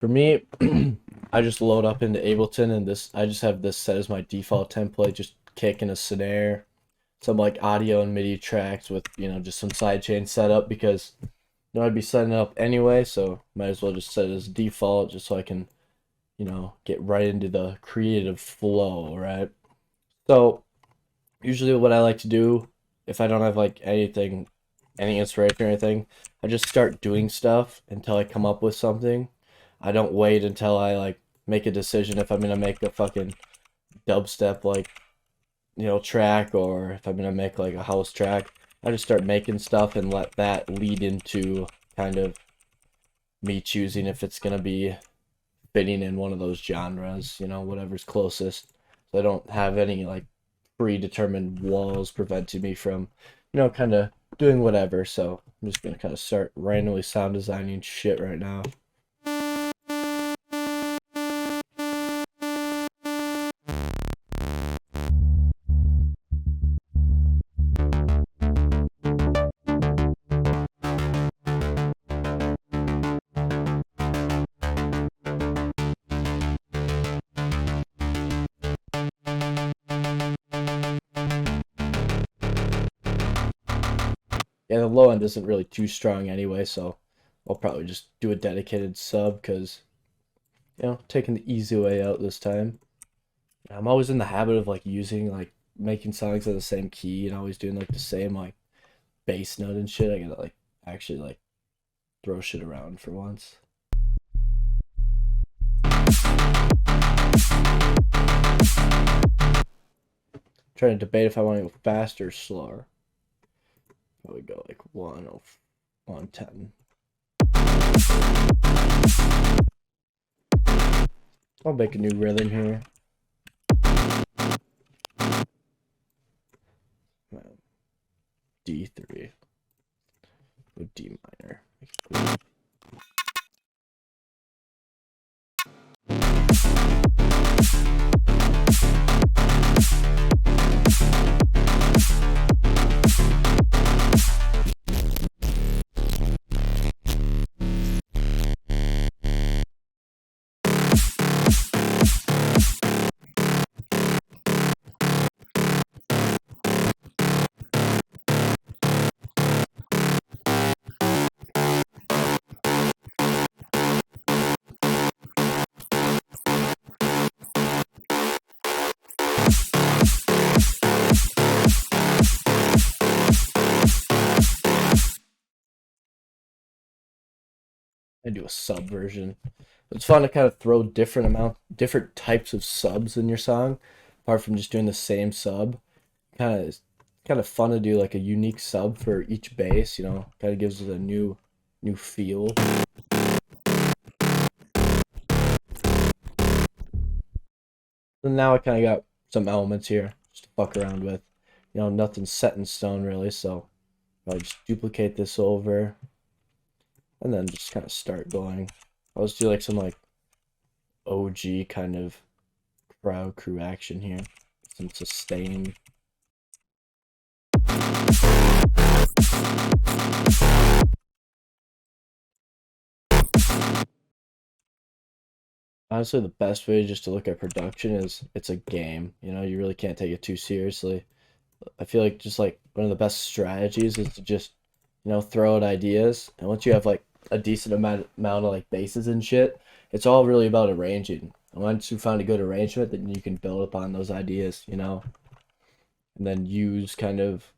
For me, I just load up into Ableton and this I just have this set as my default template, just kick and a snare, some like audio and MIDI tracks with, just some sidechain setup because I'd be setting it up anyway, so might as well just set it as default just so I can, get right into the creative flow, right? So usually what I like to do if I don't have like any inspiration or anything, I just start doing stuff until I come up with something. I don't wait until I like make a decision if I'm gonna make a fucking dubstep like, track or if I'm gonna make like a house track. I just start making stuff and let that lead into kind of me choosing if it's gonna be fitting in one of those genres, whatever's closest. So I don't have any like predetermined walls preventing me from, kind of doing whatever. So I'm just gonna kind of start randomly sound designing shit right now. Yeah, the low end isn't really too strong anyway, so I'll probably just do a dedicated sub because, taking the easy way out this time. I'm always in the habit of like using like making songs at the same key and always doing like the same like bass note and shit. I gotta like actually like throw shit around for once. Trying to debate if I want to go faster or slower. Probably go like 110. I'll make a new rhythm here. D3 with D minor. I do a sub version. It's fun to kind of throw different types of subs in your song, apart from just doing the same sub. Kind of fun to do like a unique sub for each bass. Kind of gives it a new feel. And now I kind of got some elements here just to fuck around with. Nothing's set in stone really, so I'll just duplicate this over and then just kind of start going. I'll just do like some like OG kind of crowd crew action here. Some sustain. Honestly, the best way just to look at production is it's a game. You really can't take it too seriously. I feel like just like one of the best strategies is to just, throw out ideas. And once you have like a decent amount of like bases and shit, it's all really about arranging. And once you find a good arrangement, then you can build upon those ideas, and then use kind of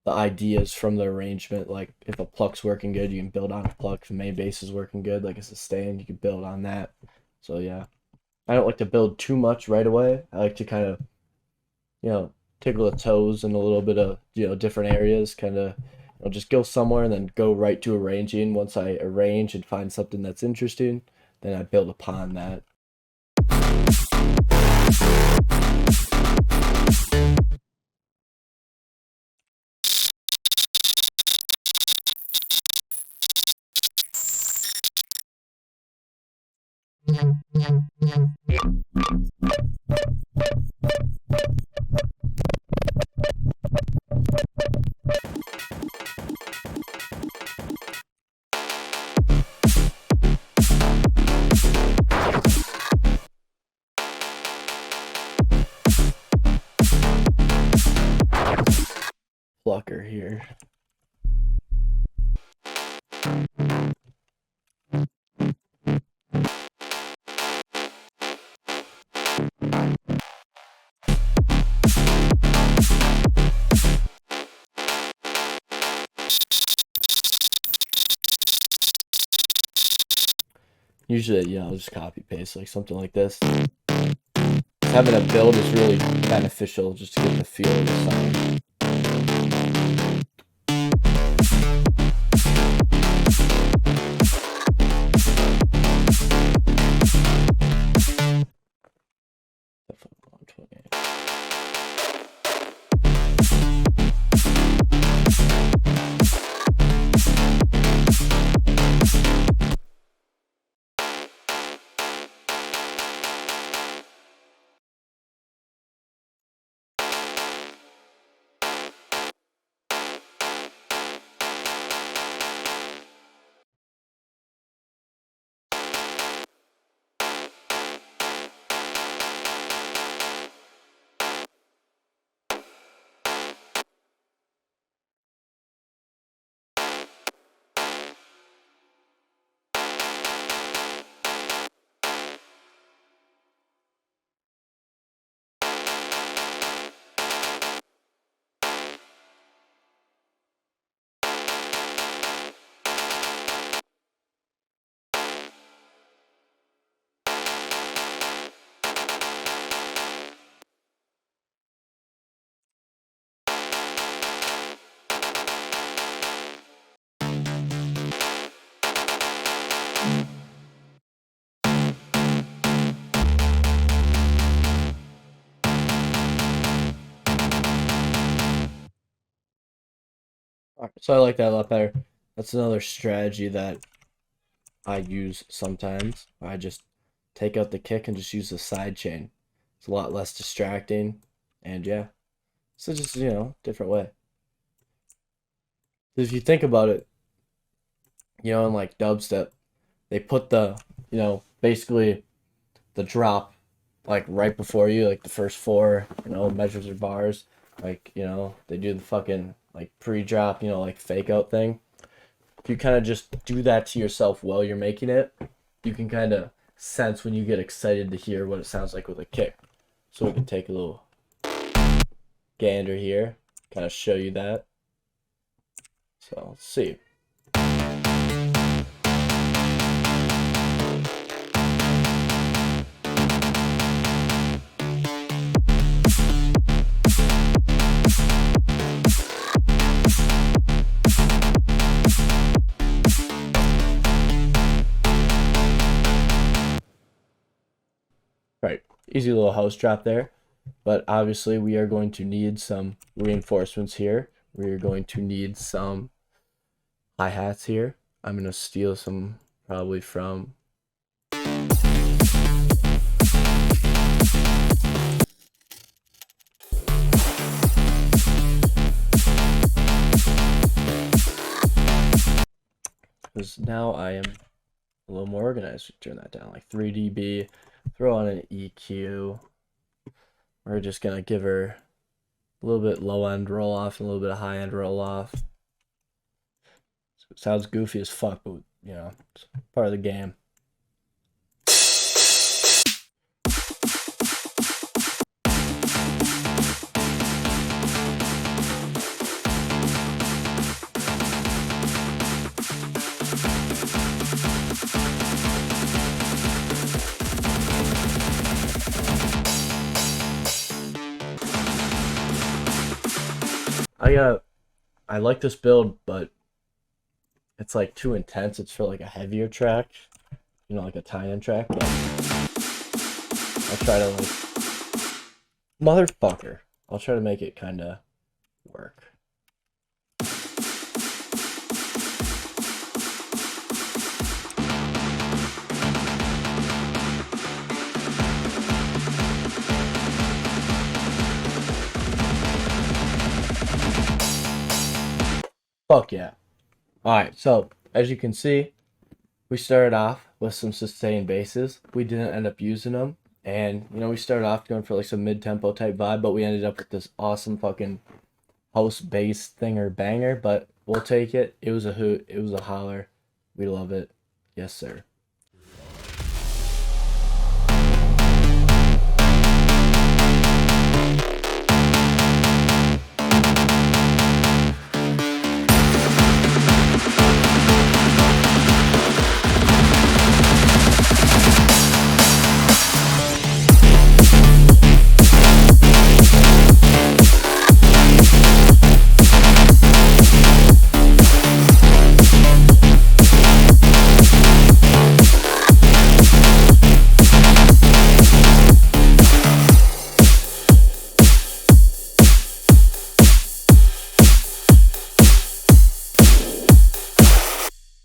the ideas from the arrangement. Like if a pluck's working good, you can build on a pluck. If the main bass is working good, like a sustain, you can build on that. So yeah, I don't like to build too much right away. I like to kind of, tickle the toes in a little bit of, different areas, kind of, just go somewhere and then go right to arranging. Once I arrange and find something that's interesting, then I build upon that. plucker here. Usually, you know, I'll just copy paste like something like this. Having a build is really beneficial just to get the feel of the sound. So I like that a lot better. That's another strategy that I use sometimes. I just take out the kick and just use the side chain. It's a lot less distracting, and yeah, so just, you know, different way. If you think about it, you know, in like dubstep, they put the, you know, basically the drop like right before you, like the first four, you know, measures or bars. Like, you know, they do the fucking like pre-drop, you know, like fake out thing. If you kind of just do that to yourself while you're making it, you can kind of sense when you get excited to hear what it sounds like with a kick. So we can take a little gander here, kind of show you that. So let's see. Right, easy little house drop there. But obviously we are going to need some reinforcements here. We're going to need some hi-hats here. I'm going to steal some probably from because now I am a little more organized. Turn that down like 3 dB, throw on an EQ. We're just gonna give her a little bit low end roll off and a little bit of high end roll off. So it sounds goofy as fuck, but you know, it's part of the game. I like this build, but it's like too intense. It's for like a heavier track, you know, like a tie-in track. But I'll try to like motherfucker. I'll try to make it kind of work. Fuck yeah. Alright, so as you can see, we started off with some sustained basses. We didn't end up using them. And, you know, we started off going for like some mid-tempo type vibe, but we ended up with this awesome fucking house bass thing or banger, but we'll take it. It was a hoot. It was a holler. We love it. Yes, sir.